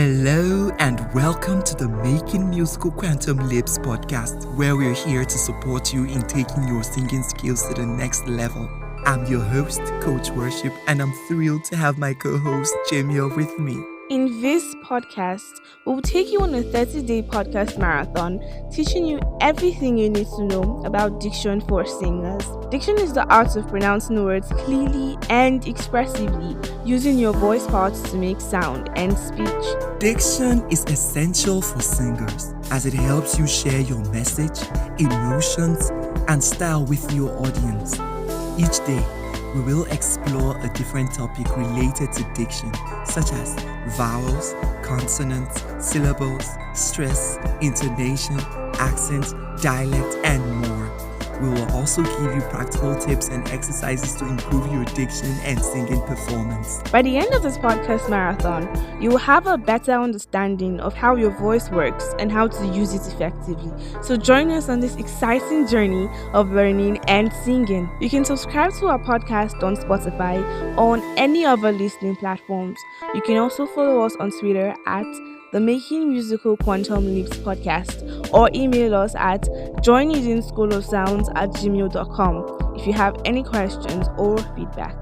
Hello and welcome to the Making Musical Quantum Leaps podcast, where we're here to support you in taking your singing skills to the next level. I'm your host, Coach Worship, and I'm thrilled to have my co-host, Jamie, with me. In this podcast, we will take you on a 30-day podcast marathon, teaching you everything you need to know about diction for singers. Diction is the art of pronouncing words clearly and expressively, using your voice parts to make sound and speech. Diction is essential for singers as it helps you share your message, emotions, and style with your audience. Each day, we will explore a different topic related to diction, such as vowels, consonants, syllables, stress, intonation, accent, dialect, and more. We will also give you practical tips and exercises to improve your diction and singing performance. By the end of this podcast marathon, you will have a better understanding of how your voice works and how to use it effectively. So join us on this exciting journey of learning and singing. You can subscribe to our podcast on Spotify or on any other listening platforms. You can also follow us on Twitter at the Making Musical Quantum Leaps podcast, or email us at joinedenSchoolofSounds@gmail.com if you have any questions or feedback.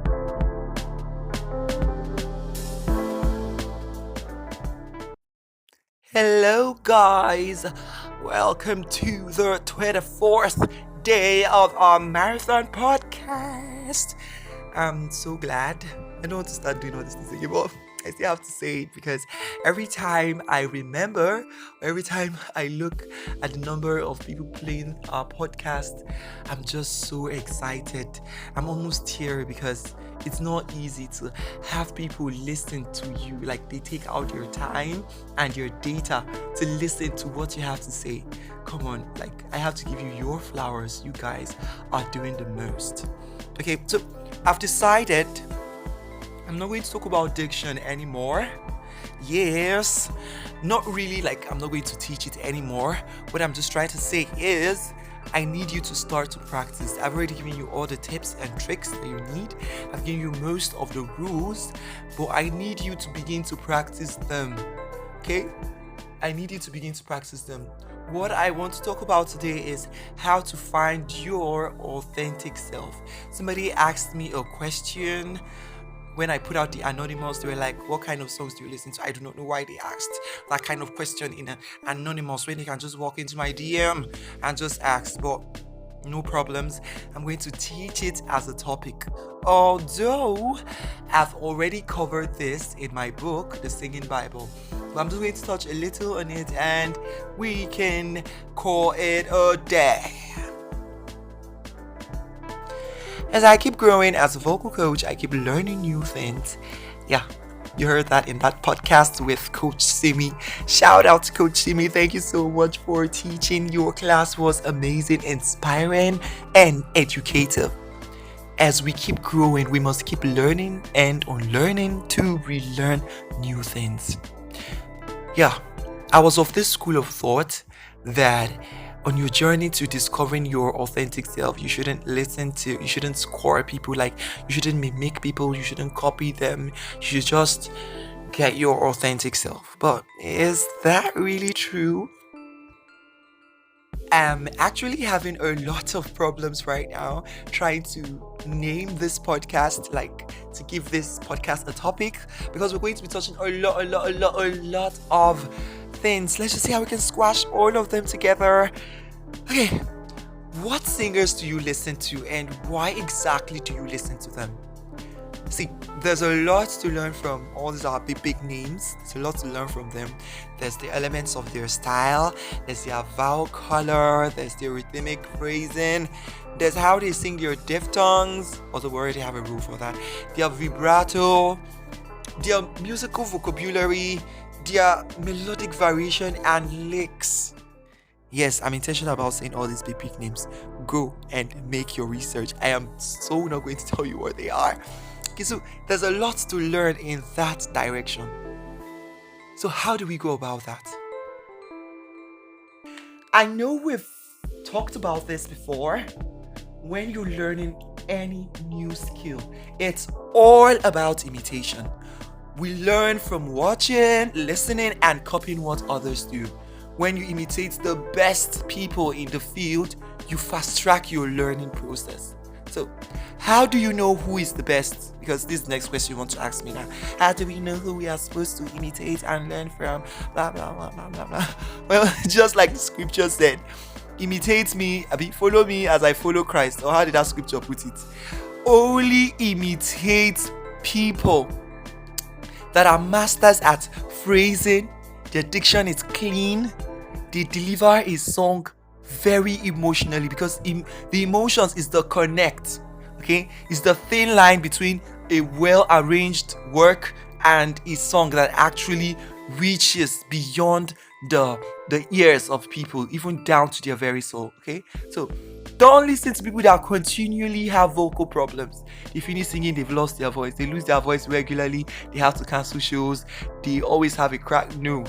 Hello guys, welcome to the 24th day of our marathon podcast. I'm so glad. I don't want to start doing all this things anymore. I still have to say it because every time I remember, every time I look at the number of people playing our podcast, I'm just so excited. I'm almost teary because it's not easy to have people listen to you. Like, they take out your time and your data to listen to what you have to say. Come on, like, I have to give you your flowers. You guys are doing the most. Okay, so I've decided I'm not going to talk about diction anymore. Yes, not really, like, I'm not going to teach it anymore. What I'm just trying to say is I need you to start to practice. I've already given you all the tips and tricks that you need. I've given you most of the rules, but I need you to begin to practice them. Okay? I need you to begin to practice them. What I want to talk about today is how to find your authentic self. Somebody asked me a question when I put out the anonymous. They were like, what kind of songs do you listen to? I do not know why they asked that kind of question in an anonymous when they can just walk into my DM and just ask. But no problems. I'm going to teach it as a topic. Although I've already covered this in my book, The Singing Bible. But I'm just going to touch a little on it and we can call it a day. As I keep growing as a vocal coach, I keep learning new things. Yeah, you heard that in that podcast with Coach Simi. Shout out to Coach Simi. Thank you so much for teaching. Your class was amazing, inspiring, and educative. As we keep growing, we must keep learning and unlearning to relearn new things. Yeah, I was of this school of thought that on your journey to discovering your authentic self, you shouldn't score people, like you shouldn't mimic people, you shouldn't copy them, you should just get your authentic self. But is that really true? I'm actually having a lot of problems right now trying to name this podcast, like to give this podcast a topic, because we're going to be touching a lot of things. Let's just see how we can squash all of them together. Okay, what singers do you listen to and why exactly do you listen to them? See, there's a lot to learn from all these big names. There's a lot to learn from them. There's the elements of their style, there's their vowel color, there's their rhythmic phrasing, there's how they sing their diphthongs, although we already have a rule for that, their vibrato, their musical vocabulary, their melodic variation and licks. Yes, I'm intentional about saying all these big names. Go and make your research. I am so not going to tell you what they are. Okay, so there's a lot to learn in that direction. So how do we go about that? I know we've talked about this before. When you're learning any new skill, it's all about imitation. We learn from watching, listening, and copying what others do. When you imitate the best people in the field, you fast track your learning process. So, how do you know who is the best? Because this is the next question you want to ask me now. How do we know who we are supposed to imitate and learn from? Blah, blah, blah, blah, blah, blah. Well, just like the scripture said, imitate me, follow me as I follow Christ. Or how did that scripture put it? Only imitate people that are masters at phrasing. Their diction is clean. They deliver a song very emotionally, because the emotions is the connect. Okay, it's the thin line between a well-arranged work and a song that actually reaches beyond the ears of people, even down to their very soul. Okay, so don't listen to people that continually have vocal problems. They finish singing, they've lost their voice, they lose their voice regularly, they have to cancel shows, they always have a crack. No,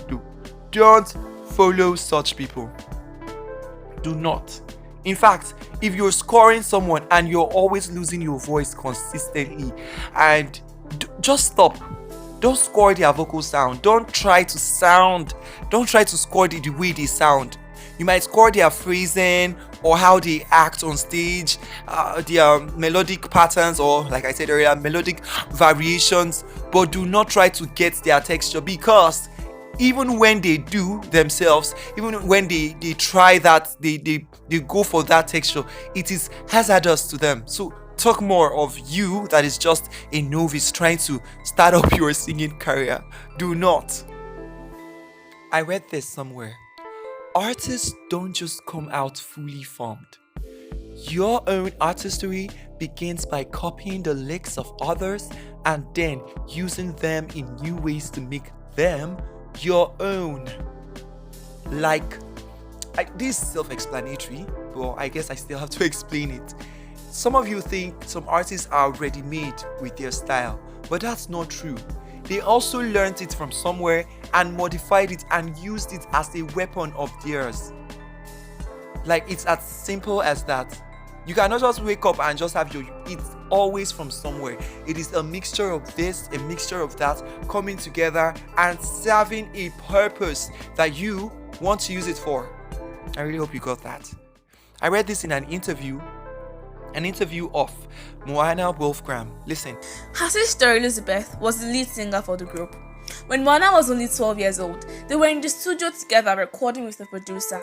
don't follow such people. Do not. In fact, if you're scoring someone and you're always losing your voice consistently, and just stop. Don't score their vocal sound. Don't try to score the way they sound. You might score their phrasing or how they act on stage, their melodic patterns, or like I said earlier, melodic variations, but do not try to get their texture, because even when they do themselves, even when they try that, they go for that texture, it is hazardous to them. So talk more of you that is just a novice trying to start up your singing career. Do not. I read this somewhere. Artists don't just come out fully formed. Your own artistry begins by copying the licks of others and then using them in new ways to make them your own. This is self-explanatory, but I guess I still have to explain it. Some of you think some artists are ready-made with their style, but that's not true. They also learned it from somewhere and modified it and used it as a weapon of theirs. It's as simple as that. You cannot just wake up and just have it's always from somewhere. It is a mixture of this, a mixture of that, coming together and serving a purpose that you want to use it for. I really hope you got that. I read this in an interview of Moana Wolfgram. Listen. Her sister Elizabeth was the lead singer for the group. When Moana was only 12 years old, they were in the studio together recording with the producer.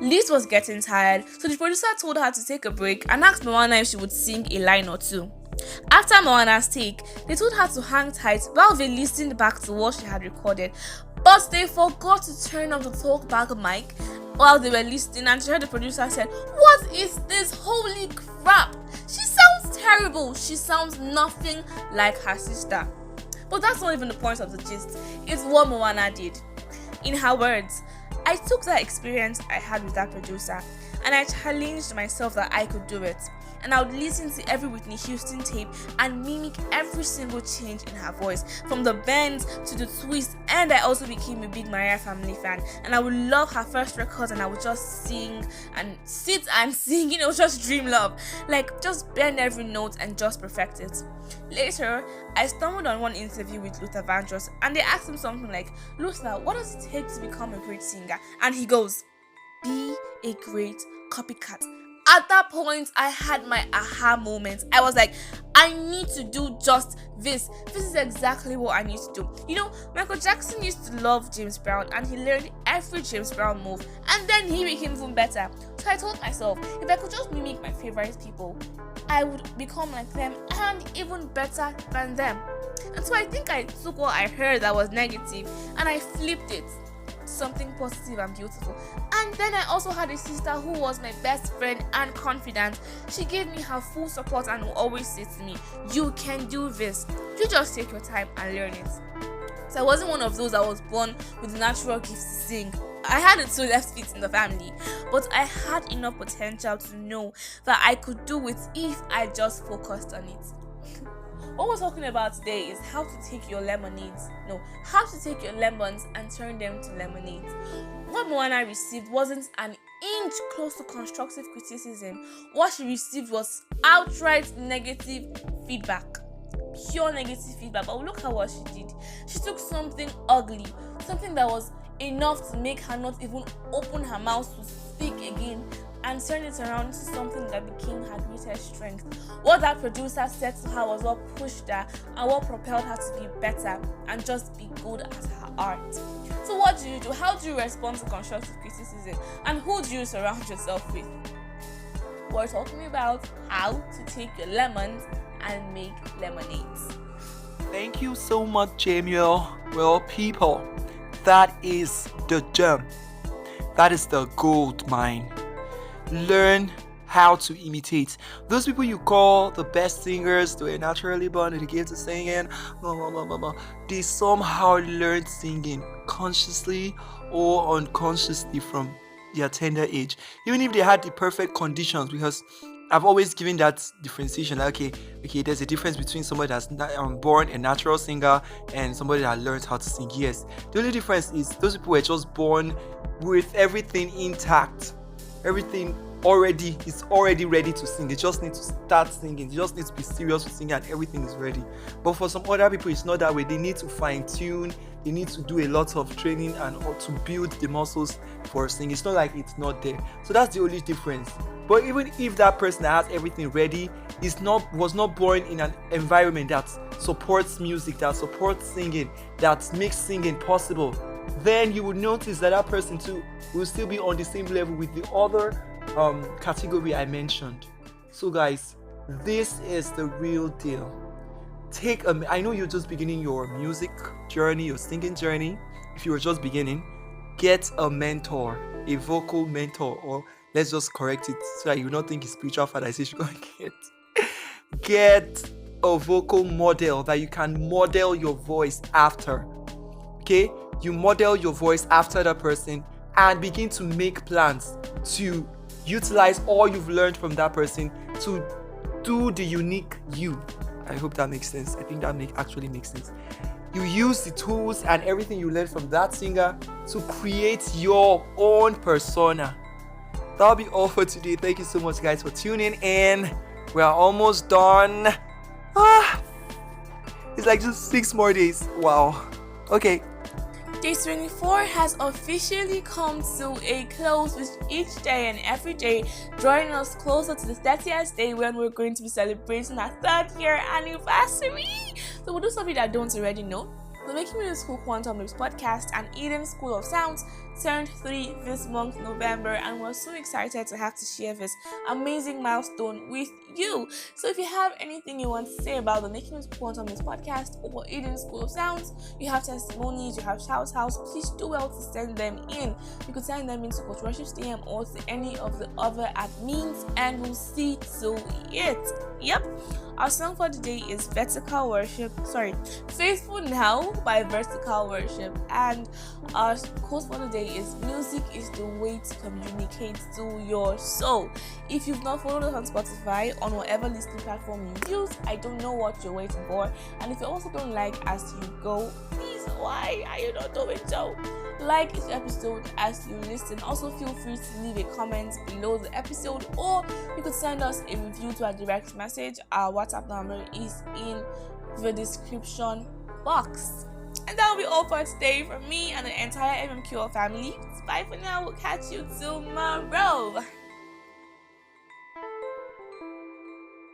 Liz was getting tired, so the producer told her to take a break and asked Moana if she would sing a line or two. After Moana's take, they told her to hang tight while they listened back to what she had recorded, but they forgot to turn on the talkback mic while they were listening, and she heard the producer said, "What is this? Holy crap! She sounds terrible. She sounds nothing like her sister." But that's not even the point of the gist. It's what Moana did. In her words, "I took that experience I had with that producer and I challenged myself that I could do it. And I would listen to every Whitney Houston tape and mimic every single change in her voice, from the bends to the twists, and I also became a big Mariah Family fan. And I would love her first records and I would just sing and sit and sing, just dream love. Just bend every note and just perfect it." Later, I stumbled on one interview with Luther Vandross and they asked him something like, "Luther, what does it take to become a great singer?" And he goes, "Be a great copycat." At that point, I had my aha moment. I was like, I need to do just this. This is exactly what I need to do. Michael Jackson used to love James Brown and he learned every James Brown move and then he became even better. So I told myself, if I could just mimic my favorite people, I would become like them and even better than them. And so I think I took what I heard that was negative and I flipped it to something positive and beautiful. And then I also had a sister who was my best friend and confidant. She gave me her full support and would always say to me, "You can do this. You just take your time and learn it." So I wasn't one of those that was born with the natural gift to sing. I had the two left feet in the family, but I had enough potential to know that I could do it if I just focused on it. What we're talking about today is how to take your how to take your lemons and turn them to lemonade. What Moana received wasn't an inch close to constructive criticism. What she received was outright negative feedback. pure negative feedback. But look at what she did. She took something ugly, something that was enough to make her not even open her mouth to speak again, and turned it around to something that became her greatest strength. What that producer said to her was what pushed her and what propelled her to be better and just be good at her art. So what do you do? How do you respond to constructive criticism? And who do you surround yourself with? We're talking about how to take your lemons and make lemonades. Thank you so much, Jamil. Well, people, that is the gem. That is the gold mine. Learn how to imitate. Those people you call the best singers, they were naturally born with the gift of singing, they somehow learned singing consciously or unconsciously from their tender age. Even if they had the perfect conditions, because I've always given that differentiation. Like, okay, there's a difference between somebody that's born a natural singer and somebody that learns how to sing. Yes, the only difference is those people were just born with everything intact. Everything is already ready to sing. They just need to start singing. They just need to be serious with singing and everything is ready. But for some other people, it's not that way. They need to fine tune. They need to do a lot of training and to build the muscles for singing. It's not like it's not there. So that's the only difference. But even if that person that has everything ready was not born in an environment that supports music, that supports singing, that makes singing possible, then you will notice that person too will still be on the same level with the other category I mentioned. So guys, this is the real deal. I know you're just beginning your music journey, your singing journey. If you were just beginning, get a mentor, a vocal mentor, or let's just correct it so that you don't think it's spiritual father. I say you should go and get a vocal model that you can model your voice after. Okay, you model your voice after that person and begin to make plans to utilize all you've learned from that person to do the unique you. I hope that makes sense. I think that actually makes sense. You use the tools and everything you learned from that singer to create your own persona. That'll be all for today. Thank you so much, guys, for tuning in. We are almost done. It's like just 6 more days. Wow. Okay. Day 24 has officially come to a close, with each day and every day drawing us closer to the 30th day when we're going to be celebrating our 3rd year anniversary. So for those of you that don't already know, the Making Music School Quantum Leaps podcast and Eden School of Sounds turned 3 this month, November, and we're so excited to have to share this amazing milestone with you. So if you have anything you want to say about the Making Music Quantum Leaps podcast or Eden School of Sounds, you have testimonies, you have shout outs, please do well to send them in. You could send them into Coach Worship's DM or to any of the other admins, and we'll see to it. Yep. Our song for the day is Faithful Now by Vertical Worship, and our quote for the day is music is the way to communicate to your soul. If you've not followed us on Spotify, on whatever listening platform you use, I don't know what you're waiting for. And if you also don't like as you go, please, why are you not doing so? Like each episode as you listen. Also feel free to leave a comment below the episode, or you could send us a review to our direct message. Our WhatsApp number is in the description box. And that'll be all for today from me and the entire MMQL family. Bye for now. We'll catch you tomorrow.